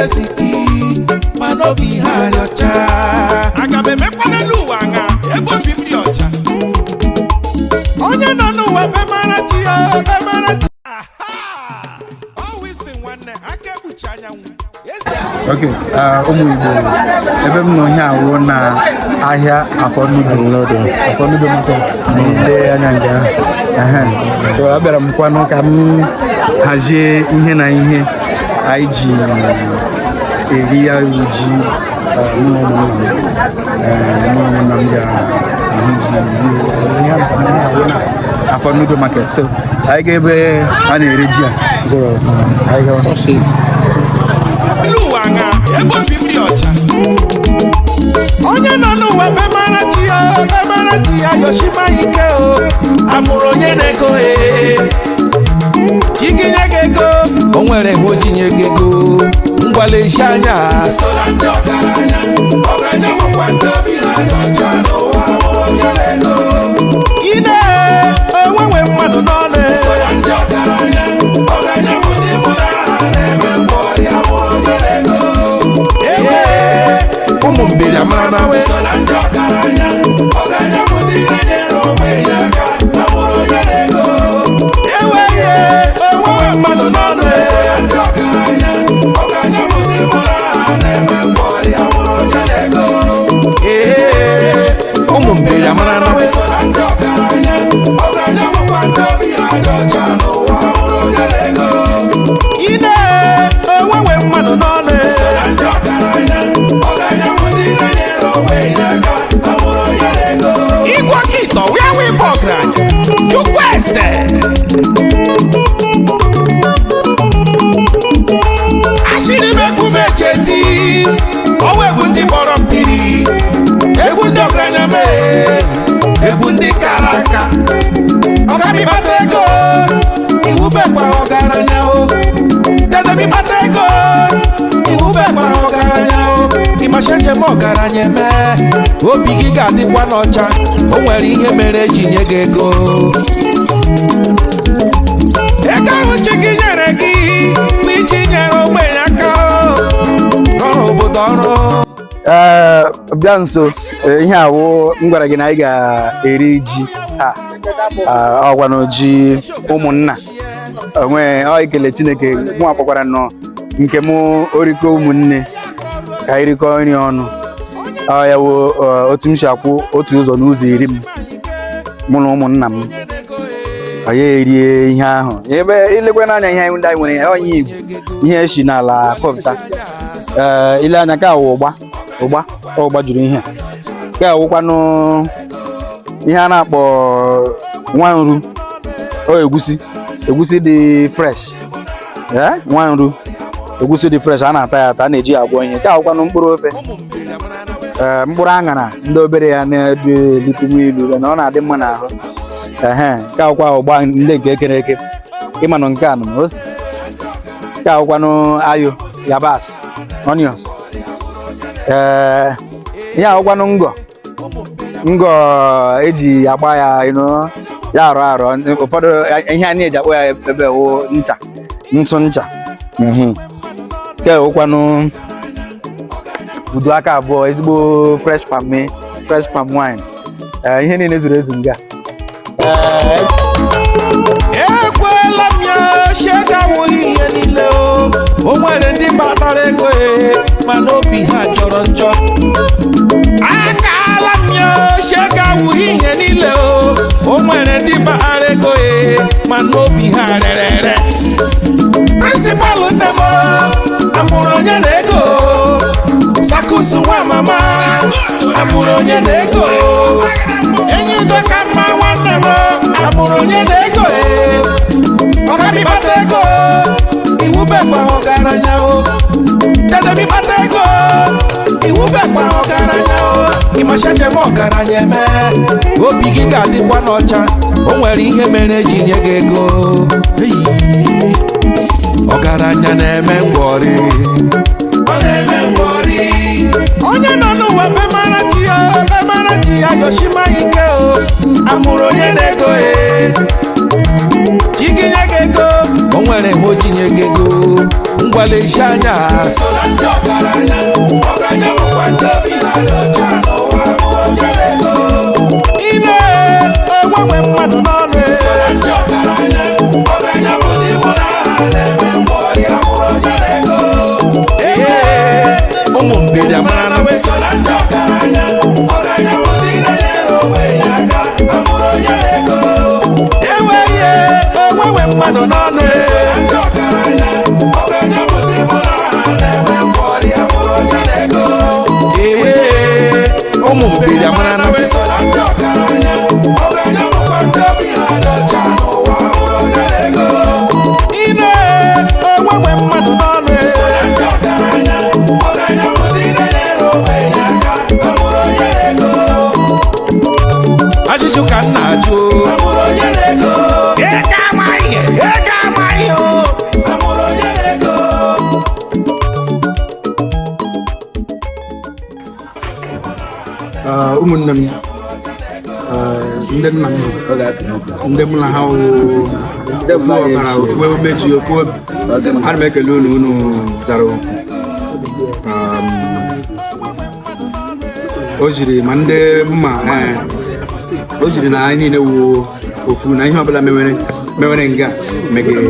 siki mano bi ha yocha aga be mekwana luwa nga ebo bibli ocha onye no nuwa be marachi be marachi always in one aka bucha anyanwu okay ụmụ Igbo ebe m nọ ihe awụ na ahịa afọnudo market n'ile anya nga so abịara m kwanụ ka m hazie ihe na ihe anyị ji eri ya uji ụmụnna m ga afọnudo market so anyị ga ebe a na-ere ji a so anyị ga luwanga ebo bibli ocha onye no nuwa be marachi ya yoshima ike o amụrụ onye na-ego chiginye gego o nwere hojinye gego ngwaleshi anya sola ndị ọgaranya mụkwando bi ha n'ọcha n'ụwa amụrụ onye na-ego ine onwenwe mmadụ n'ọnụ sola ndị ọgaranya bụ ndị mụrụ ha na-eme mgbọrị amụrụ onye na-ego ụmụ mbiri amara na sola ndị ọgaranya bụ ndị na-enyere onwe ya aka amụrụ onye na-ego onwenwe mmadụ n'ọnụ sola ndị ọgaranya bụ ndị mụrụ ha na-eme mgbọrị amụrụ onye na-ego ụmụ mbiri amara na sola ndị ọgaranya bụkwa ndị obi ha dị ọcha n'ụwa amụrụ onye na-ego ine onwenwe mmadụ n'ọnụ sola ndị ọgaranya bụ ndị na-enyere onwe ya aka amụrụ onye na-ego igwe ọkịtọ wee wee ọgaranya chukwu ese ashiri mekume cheti ọwa egwu ndị kpọrọ mpiri egwu ndị ọgaranya mere egwu ndị kara aka ọgamịkpata ego iwu bekwa ọgaranya o dedemịkpata ego iwu bekwa ọgaranya o ịmacheche m ọgaranya eme obi gị ga-adịkwa n'ọcha o nwere ihe mere eji nye gị ego ahụ chi gị nyere gị bụ iji nyere ogbenye aka n'ọrụ obodo ọrụ bịa nso ihe awụ m gwara gị na anyị ga-eri ji ọgwana ji ụmụnna onwe ọ ikele Chineke mụ akpọkwara nọ nke m orikọ ụmụnne ka anyị rikọ nri ọnụ ya wụ otu m si akwụ otu ụzọ n'ụzọ iri m mụ na ụmụnna m anyị erie ihe ahụ ebe ilekwe n'anya ihe ndị anyị nwere onye Igbo ihe esi n'ala kọpụta ile anya ka awụ ụgba juru ihe ka awụkwanụ ihe a na-akpọ nwanru egwusi dị fresh nwanru egwusi dị fresh a na-ata ya ata, a na-eji agwọ ihe ka awụkwanụ mkpụrụ ofe mkpụrụ aṅara ndị obere ya na-edu elitinwe ilu na ọ na-adị mma n'ahụ ka awụkwa ụgba ndị nke ekere eke ịmanụ nke a nụ ose ka awụkwanụ ayo yabasị onions ihe awụkwanụ ngọ eji agba ya ya arọ ụfọdụ ihe a na-eji akpọ ya ebe wụ ntụ ncha ke awụkwanụ udu aka abụọ ezigbo fresh palm wine ihe niile zuru ezu nga ekwela m ya shega awụghị ihe niile o nwere ndị batara ego mana obi ha jọrọ njọ akala m ya shega awụghị ihe niile o nwere ndị batara ego mana obi ha rere prịnsịpalụ nne m amụrụ onye na-ego sakusu nwa mama amụrụ onye na-ego enyi dọka mma nwanne m amụrụ onye na-ego ọgamịkpata ego iwu bekwa ọgaranya o dedemịkpata ego iwu bekwa ọgaranya o ịmachache m ọgaranya eme obi gị ga-adịkwa n'ọcha o nwere ihe mere eji nye gị ego ọgaranya na-eme ngwọrị onye nọ n'ụwa be marachi ya yoshima ike o amụrụ onye na-ego chiginye gị ego o nwere ojinye gị ego ngwaleshi anya sola ndị ọgaranya bụkwa ndị obi ha dị ọcha n'ụwa amụrụ onye na-ego ine enwewe mmadụ n'ọnụ sola ndị ọgaranya bụ ndị mụ na ha na-eme mgbọrị amụrụ onye na-ego ụmụ mbiri amara na sola ndị ọgaranya bụ ndị na-enyere onwe ya aka amụrụ onye na-ego enweghị enwewe mmadụ n'ọnụ sola ndị ọgaranya bụ ndị mụ na ha na-eme mgbọrị amụrụ onye na-ego ụmụ mbiri amara na sola ndị ọgaranya bụkwa ndị obi ha dị ọcha n'ụwa amụrụ onye na-ego ine enwewe mmadụ n'ọnụ sola ndị ọgaranya bụ ndị na-enyere onwe ya aka amụrụ onye na-ego ajụjụ ka m na-ajụ amụrụ onye na-ego ego amaghị amụrụ onye na-ego ụmụnne m ndị nna m ndị mụ na ha ofu ọbara ofu meji ofu obi ana m ekele unu zara okwu o jiri ma ndị mma o jiri na anyị niile wu ofu na ihe ọbụla mewere nga megide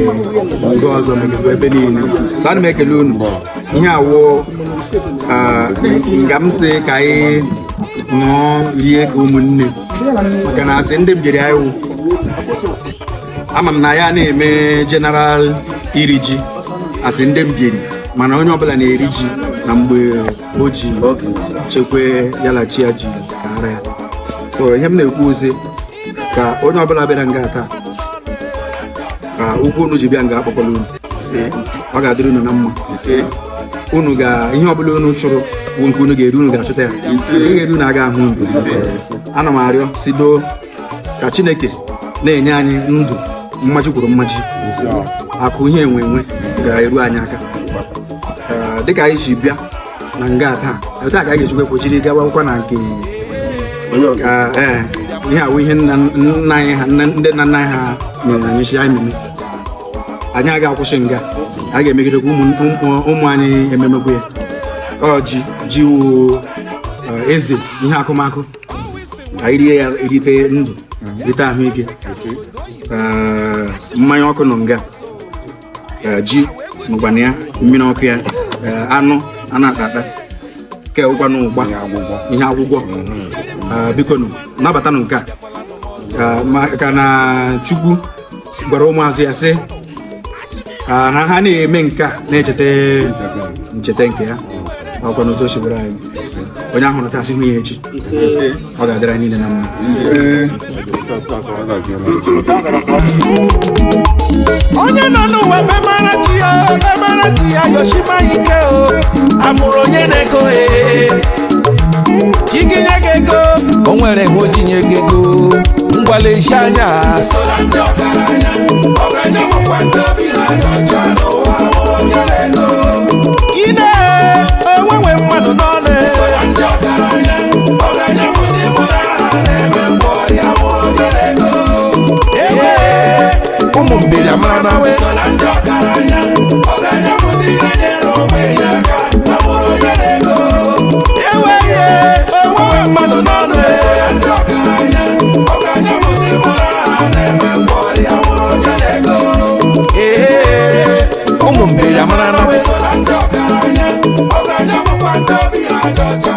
nke ọzọ megide ebe niile so ana m ekele unu ihe awụ nga m sị ka anyị ṅụọ rie ka ụmụnne maka na asị ndị m jiri anyị wụ ama m na ya na-eme general iri ji asị ndị m biri mana onye ọbụla na-eri ji na mgbe o ji chekwe yalachi ya ji ka ara ya so ihe m na-ekwu ozi ka onye ọbụla bịara nga taa ka ụkwụ unu ji bịa nga akpọkọla unu ọ ga-adịrị unu na mma unu ga ihe ọbụla unu chụrụ bụ nke unu ga-eri unu ga-achụta ya ihe ga-eri unu aga ahụ unu ana m arịọ sido ka Chineke na-enye anyị ndụ mmaji kwuru mmaji akụ ihe enwe ga-eru anyị aka dịka anyị si bịa na nga taa ka anyị ga-echukwa kwechiri gawa akwụkwọ na nke ihe awụ ihe nna anyị ha ndị nna nna anyị ha mere anyị si anyị meme anyị agaghị akwụsị nga a ga-emegidekwa ụmụ anyị ememekwa ya ji wụ eze ihe akụmakụ anyị rie ya erite ndụ rite ahụike mmanya ọkụ nọ nga ji nụkwana ya mmiri ọkụ ya anụ a na-akpata ke ụkwanụ ụgba ihe agwụgwọ biko nụ nabatanụ nke a maka na Chukwu gwara ụmụazụ ya sị na ha na-eme nke a na-echeta ncheta nke ya ọkwa n'otu osimiri anyị onye ahụ nọta asị hụ ya echi ọ ga-adịrị anyị niile na mma onye nọ n'ụwa emara chi ya yoshima ike o amụrụ onye na-ego chi gị nye gị ego o nwere nwe ojinye gị ego ngwaleshi anya sola ndị ọgaranya bụkwa ndị obi ha dị ọcha n'ụwa amụrụ onye na-ego ine enwewe mmadụ n'ọnụ sola ndị ọgaranya bụ ndị mụ na ha na-eme mgbọrị amụrụ onye na-ego ụmụ mbiri amara na sola ndị ọgaranya bụ ndị na-enyere onwe ya aka amụrụ onye na-ego enweghị enwewe mmadụ n'ọnụ sola ndị ọgaranya bụ ndị mụ na ha na-eme mgbọrị amụrụ onye na-ego ụmụ mbiri amara na sola ndị ọgaranya bụkwa ndị obi ha dị ọcha